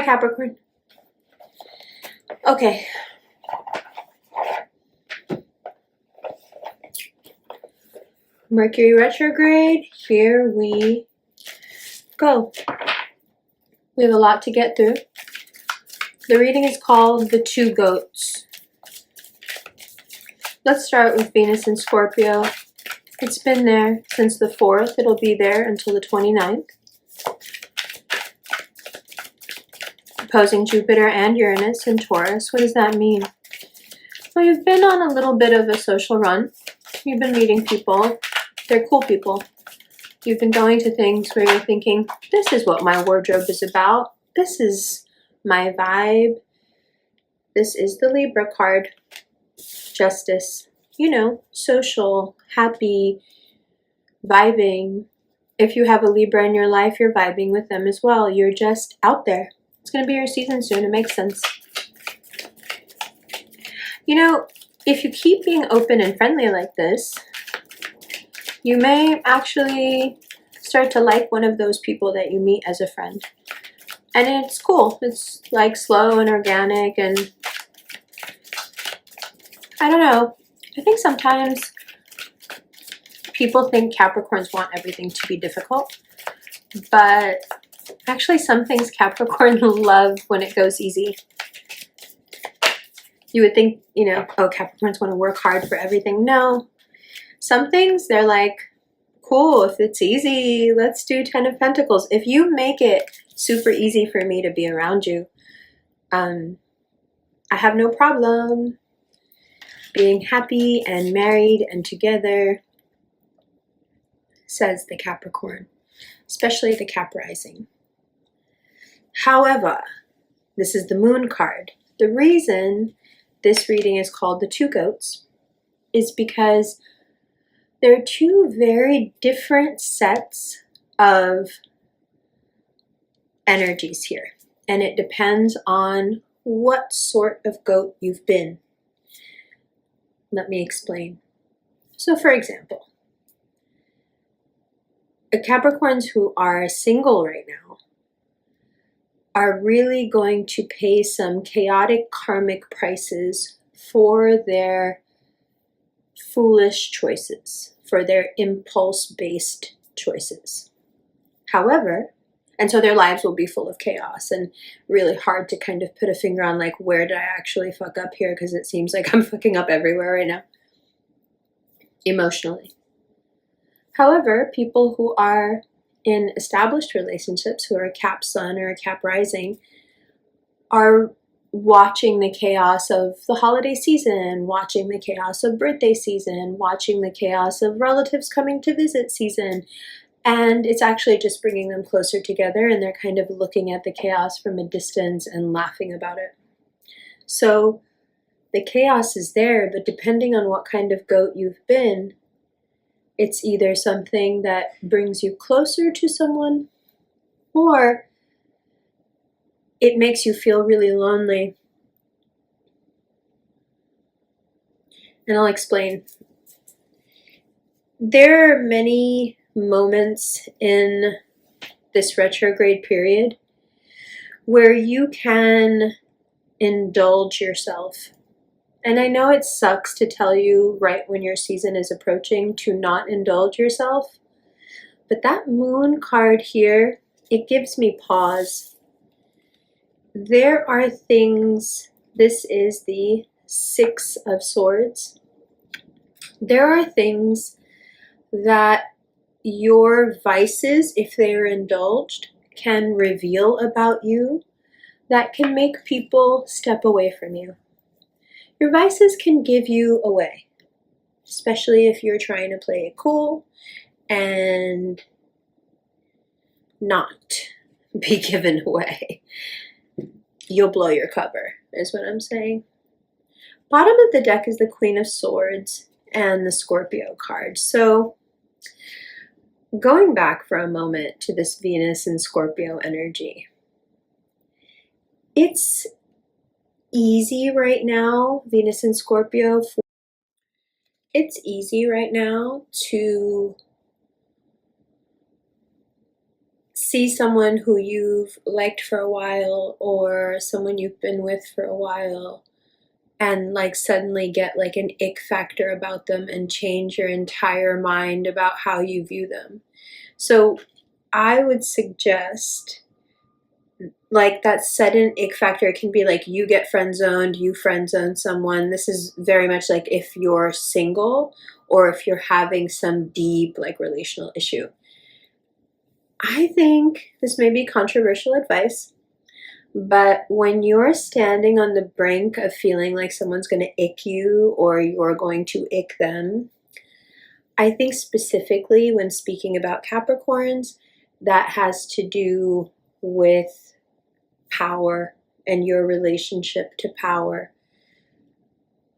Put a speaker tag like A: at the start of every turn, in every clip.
A: Hi, Capricorn. Okay. Mercury retrograde, here we go. We have a lot to get through. The reading is called The Two Goats. Let's start with Venus in Scorpio. It's been there since the 4th. It'll be there until the 29th. Opposing Jupiter and Uranus in Taurus. What does that mean? Well, you've been on a little bit of a social run. You've been meeting people. They're cool people. You've been going to things where you're thinking, this is what my wardrobe is about. This is my vibe. This is the Libra card. Justice. You know, social, happy, vibing. If you have a Libra in your life, you're vibing with them as well. You're just out there. It's going to be your season soon. It makes sense. You know, if you keep being open and friendly like this, you may actually start to like one of those people that you meet as a friend. And it's cool. It's like slow and organic, and I don't know. I think sometimes people think Capricorns want everything to be difficult, but actually some things Capricorn love when it goes easy. You would think, you know, oh, Capricorns want to work hard for everything. No. Some things they're like, cool, if it's easy, let's do 10 of Pentacles. If you make it super easy for me to be around you, I have no problem being happy and married and together, says the Capricorn, especially the Cap rising. However, this is the Moon card. The reason this reading is called The Two Goats is because there are two very different sets of energies here, and it depends on what sort of goat you've been. Let me explain. So for example, the Capricorns who are single right now are really going to pay some chaotic karmic prices for their foolish choices, for their impulse-based choices. However, and so their lives will be full of chaos and really hard to kind of put a finger on, like, where did I actually fuck up here? Because it seems like I'm fucking up everywhere right now, emotionally. However, people who are in established relationships, who are a Cap Sun or a Cap Rising, are watching the chaos of the holiday season, watching the chaos of birthday season, watching the chaos of relatives coming to visit season. And it's actually just bringing them closer together, and they're kind of looking at the chaos from a distance and laughing about it. So the chaos is there, but depending on what kind of goat you've been, it's either something that brings you closer to someone, or it makes you feel really lonely. And I'll explain. There are many moments in this retrograde period where you can indulge yourself. And I know it sucks to tell you right when your season is approaching to not indulge yourself, but that Moon card here, it gives me pause. There are things, this is the 6 of Swords. There are things that your vices, if they are indulged, can reveal about you that can make people step away from you. Your vices can give you away, especially if you're trying to play it cool and not be given away. You'll blow your cover, is what I'm saying. Bottom of the deck is the Queen of Swords and the Scorpio card. So going back for a moment to this Venus and Scorpio energy, it's easy right now, Venus and Scorpio, it's easy right now to see someone who you've liked for a while or someone you've been with for a while and like suddenly get like an ick factor about them and change your entire mind about how you view them. So I would suggest like that sudden ick factor. It can be like you get friend zoned, you friend zone someone. This is very much like if you're single or if you're having some deep like relational issue. I think this may be controversial advice, but when you're standing on the brink of feeling like someone's going to ick you or you're going to ick them, I think specifically when speaking about Capricorns, that has to do with power and your relationship to power.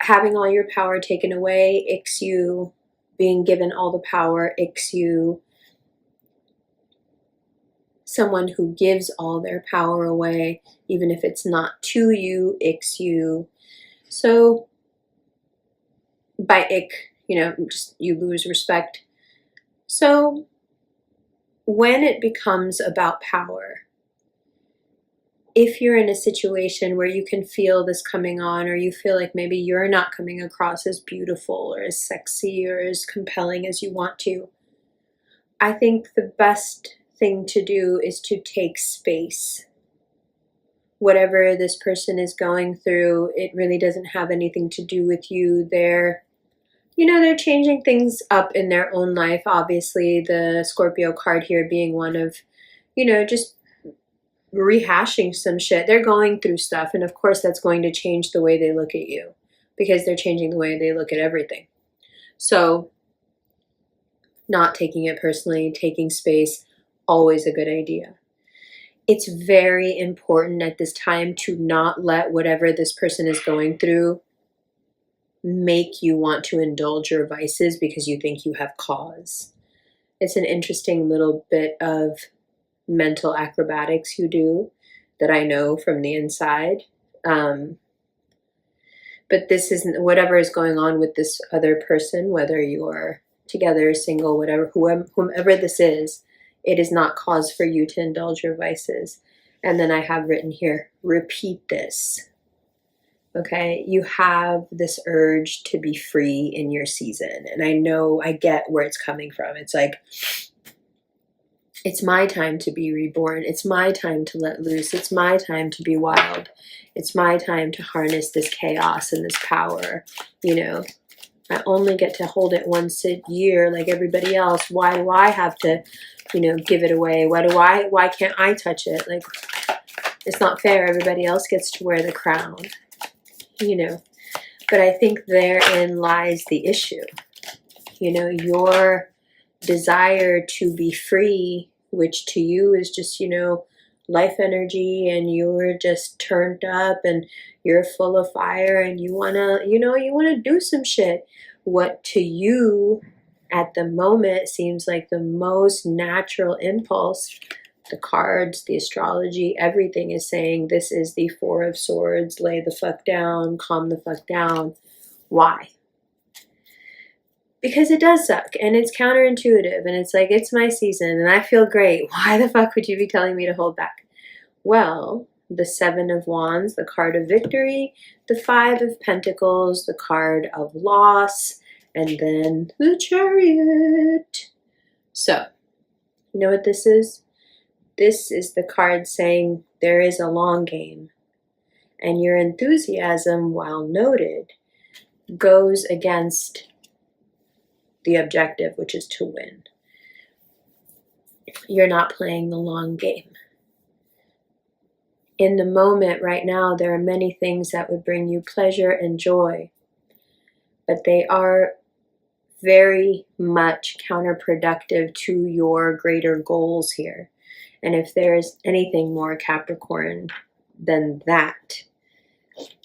A: Having all your power taken away icks you. Being given all the power icks you. Someone who gives all their power away, even if it's not to you, icks you. So by ick, just you lose respect. So when it becomes about power, if you're in a situation where you can feel this coming on, or you feel like maybe you're not coming across as beautiful or as sexy or as compelling as you want to, I think the best thing to do is to take space. Whatever this person is going through, it really doesn't have anything to do with you. They're changing things up in their own life. Obviously, the Scorpio card here being one of, just rehashing some shit. They're going through stuff, and of course that's going to change the way they look at you because they're changing the way they look at everything. So not taking it personally, taking space, always a good idea. It's very important at this time to not let whatever this person is going through make you want to indulge your vices because you think you have cause. It's an interesting little bit of mental acrobatics you do that I know from the inside. But this isn't whatever is going on with this other person, whether you're together, single, whatever, whomever this is, it is not cause for you to indulge your vices. And then I have written here, repeat this. Okay, you have this urge to be free in your season. And I get where it's coming from. It's like, it's my time to be reborn. It's my time to let loose. It's my time to be wild. It's my time to harness this chaos and this power. I only get to hold it once a year like everybody else. Why do I have to, give it away? Why can't I touch it? Like, it's not fair. Everybody else gets to wear the crown, But I think therein lies the issue. Your desire to be free, which to you is just, life energy, and you're just turned up and you're full of fire and you want to do some shit. What to you at the moment seems like the most natural impulse. The cards, the astrology, everything is saying this is the Four of Swords. Lay the fuck down, calm the fuck down. Why? Because it does suck and it's counterintuitive and it's like, it's my season and I feel great. Why the fuck would you be telling me to hold back? Well, the Seven of Wands, the card of victory, the Five of Pentacles, the card of loss, and then the Chariot. So, you know what this is? This is the card saying there is a long game. And your enthusiasm, while noted, goes against the objective, which is to win. You're not playing the long game. In the moment right now, there are many things that would bring you pleasure and joy, but they are very much counterproductive to your greater goals here. And if there's anything more Capricorn than that,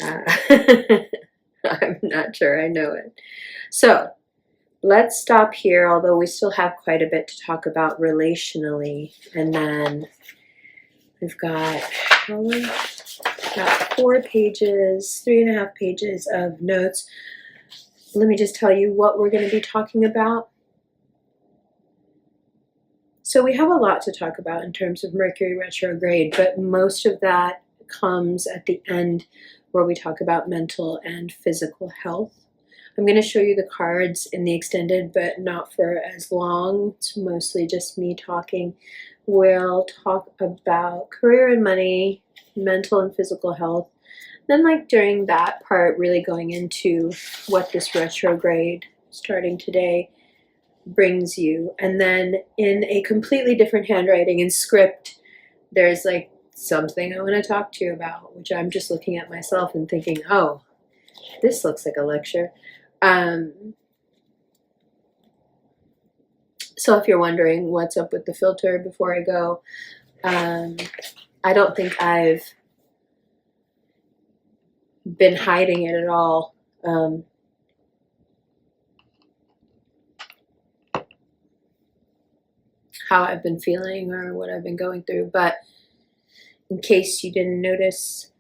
A: I'm not sure I know it. So let's stop here, although we still have quite a bit to talk about relationally. And then we've got 4 pages, 3.5 pages of notes. Let me just tell you what we're going to be talking about. So we have a lot to talk about in terms of Mercury retrograde, but most of that comes at the end where we talk about mental and physical health. I'm going to show you the cards in the extended, but not for as long. It's mostly just me talking. We'll talk about career and money, mental and physical health. Then, like, during that part, really going into what this retrograde starting today brings you. And then in a completely different handwriting and script, there's like something I want to talk to you about, which I'm just looking at myself and thinking, oh, this looks like a lecture. So if you're wondering what's up with the filter before I go, I don't think I've been hiding it at all. How I've been feeling or what I've been going through, but in case you didn't notice,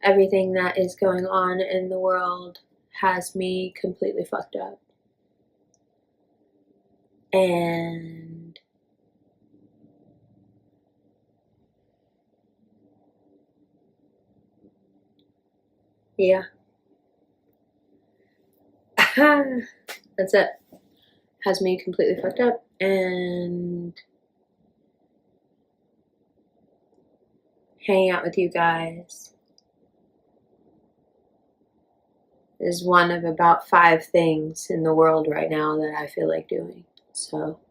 A: everything that is going on in the world has me completely fucked up. And yeah, that's it. Has me completely fucked up, and hanging out with you guys is one of about 5 things in the world right now that I feel like doing. So,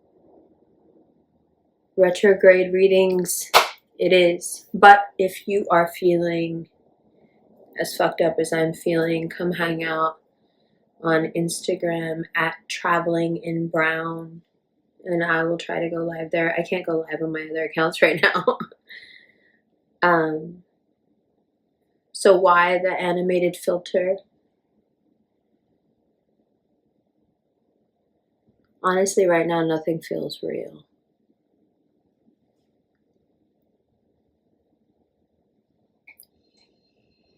A: retrograde readings, it is. But if you are feeling as fucked up as I'm feeling, come hang out on Instagram at Traveling in Brown, and I will try to go live there. I can't go live on my other accounts right now. So why the animated filter? Honestly, right now, nothing feels real.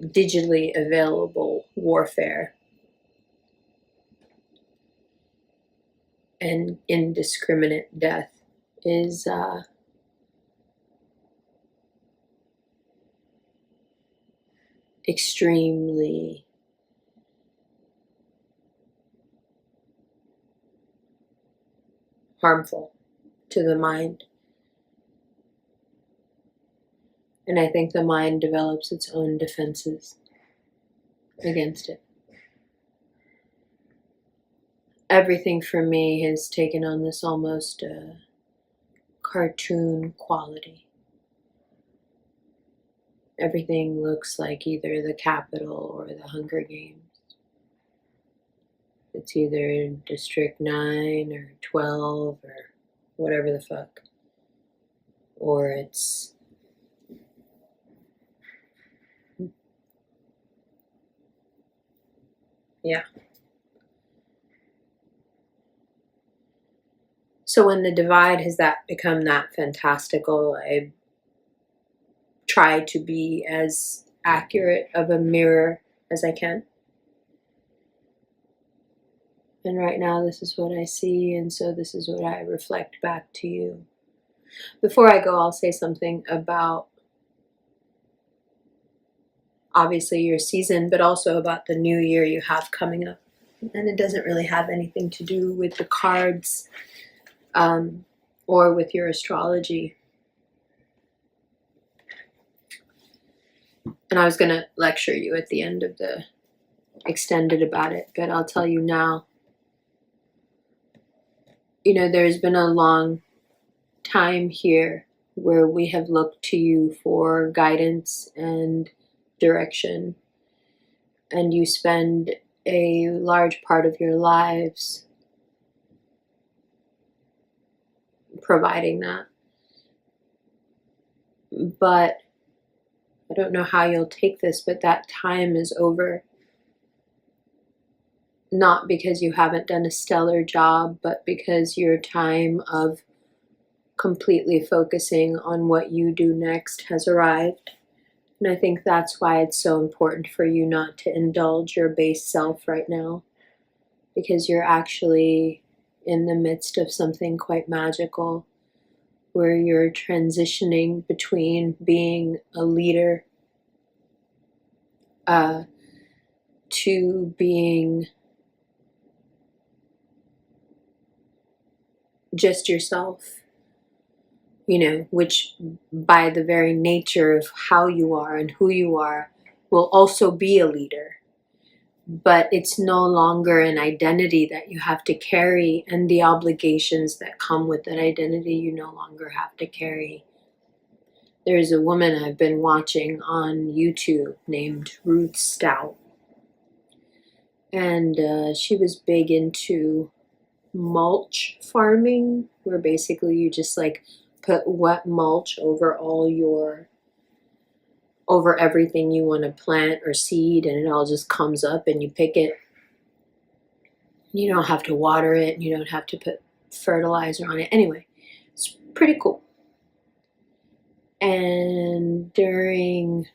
A: Digitally available warfare and indiscriminate death is extremely harmful to the mind. And I think the mind develops its own defenses against it. Everything for me has taken on this almost cartoon quality. Everything looks like either the Capitol or the Hunger Games. It's either District 9 or 12 or whatever the fuck. Or it's yeah. So when the divide has become that fantastical, I try to be as accurate of a mirror as I can. And right now this is what I see, and so this is what I reflect back to you. Before I go, I'll say something about obviously your season, but also about the new year you have coming up. And it doesn't really have anything to do with the cards or with your astrology. And I was going to lecture you at the end of the extended about it, but I'll tell you now. You know, there's been a long time here where we have looked to you for guidance and direction, and you spend a large part of your lives providing that. But I don't know how you'll take this, but that time is over. Not because you haven't done a stellar job, but because your time of completely focusing on what you do next has arrived. And I think that's why it's so important for you not to indulge your base self right now, because you're actually in the midst of something quite magical, where you're transitioning between being a leader to being just yourself, which by the very nature of how you are and who you are will also be a leader. But it's no longer an identity that you have to carry, and the obligations that come with that identity you no longer have to carry. There's a woman I've been watching on YouTube named Ruth Stout, and she was big into mulch farming, where basically you just like put wet mulch over everything you want to plant or seed, and it all just comes up and you pick it. You don't have to water it, and you don't have to put fertilizer on it. Anyway, it's pretty cool. And during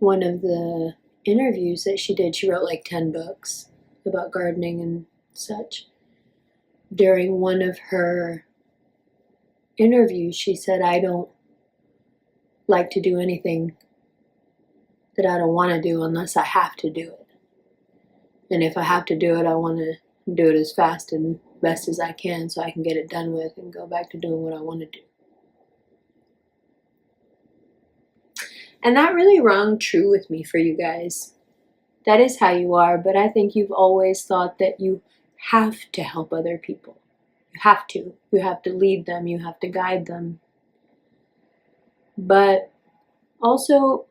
A: one of the interviews that she did, she wrote like 10 books about gardening and such. During one of her interviews, she said, I don't like to do anything that I don't want to do unless I have to do it. And if I have to do it, I want to do it as fast and best as I can so I can get it done with and go back to doing what I want to do. And that really rang true with me for you guys. That is how you are, but I think you've always thought that you have to help other people. You have to. You have to lead them. You have to guide them. But also,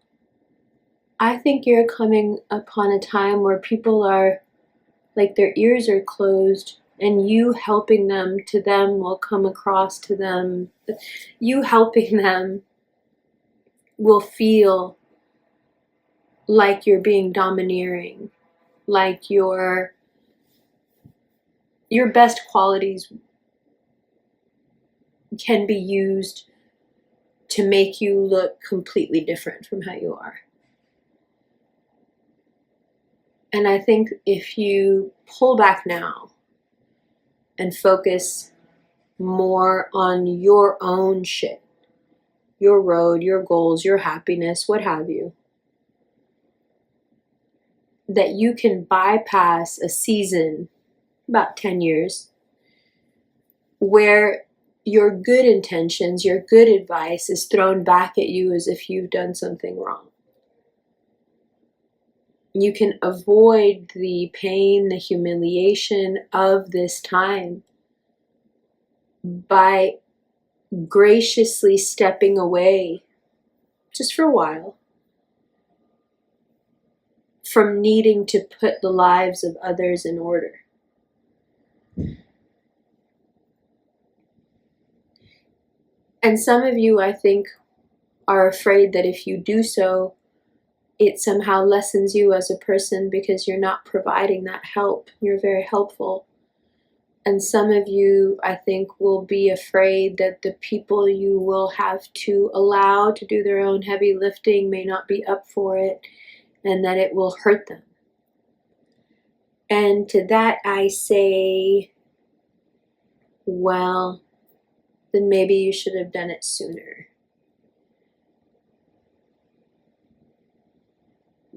A: I think you're coming upon a time where people are, like, their ears are closed, and you helping them to them will come across to them. You helping them will feel like you're being domineering, like your best qualities can be used to make you look completely different from how you are. And I think if you pull back now and focus more on your own shit, your road, your goals, your happiness, what have you, that you can bypass a season, about 10 years, where your good intentions, your good advice is thrown back at you as if you've done something wrong. You can avoid the pain, the humiliation of this time by graciously stepping away, just for a while, from needing to put the lives of others in order. And some of you, I think, are afraid that if you do so, it somehow lessens you as a person because you're not providing that help. You're very helpful. And some of you, I think, will be afraid that the people you will have to allow to do their own heavy lifting may not be up for it, and that it will hurt them. And to that I say, well, then maybe you should have done it sooner.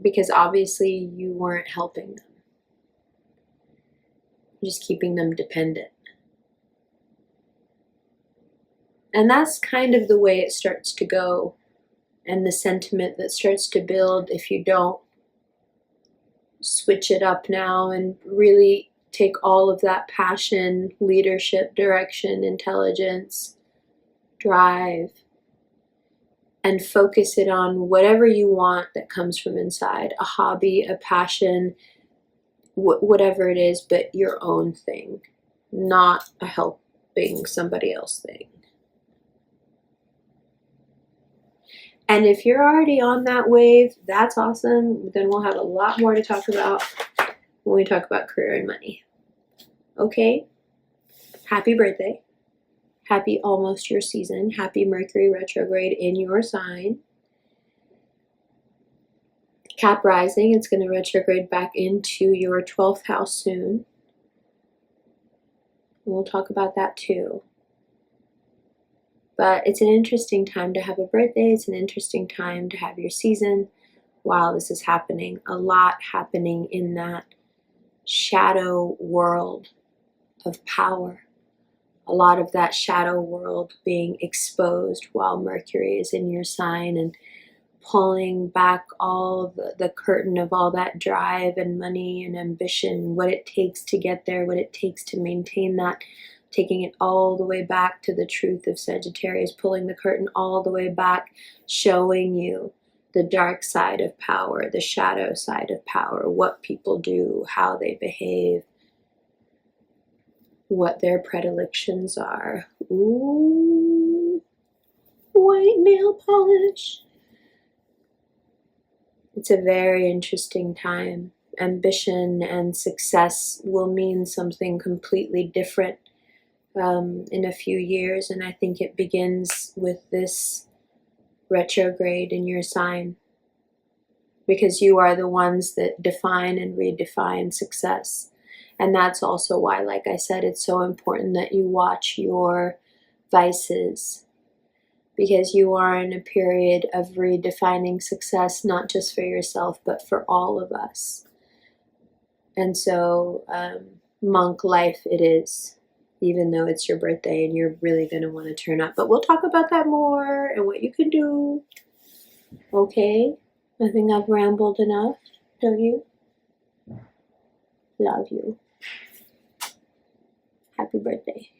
A: Because obviously you weren't helping them. You're just keeping them dependent. And that's kind of the way it starts to go, and the sentiment that starts to build if you don't switch it up now and really take all of that passion, leadership, direction, intelligence, drive, and focus it on whatever you want that comes from inside, a hobby, a passion, whatever it is, but your own thing, not a helping somebody else thing. And if you're already on that wave, that's awesome. Then we'll have a lot more to talk about when we talk about career and money. Okay? Happy birthday. Happy almost your season. Happy Mercury retrograde in your sign. Cap rising, it's going to retrograde back into your 12th house soon. We'll talk about that too. But it's an interesting time to have a birthday. It's an interesting time to have your season while this is happening. A lot happening in that shadow world of power. A lot of that shadow world being exposed while Mercury is in your sign and pulling back all the curtain of all that drive and money and ambition, what it takes to get there, what it takes to maintain that, taking it all the way back to the truth of Sagittarius, pulling the curtain all the way back, showing you the dark side of power, the shadow side of power, what people do, how they behave, what their predilections are. Ooh, white nail polish. It's a very interesting time. Ambition and success will mean something completely different in a few years, and I think it begins with this retrograde in your sign, because you are the ones that define and redefine success. And that's also why, like I said, it's so important that you watch your vices, because you are in a period of redefining success, not just for yourself, but for all of us. And so, monk life it is, even though it's your birthday and you're really going to want to turn up. But we'll talk about that more and what you can do. Okay? I think I've rambled enough, don't you? Love you. Happy birthday.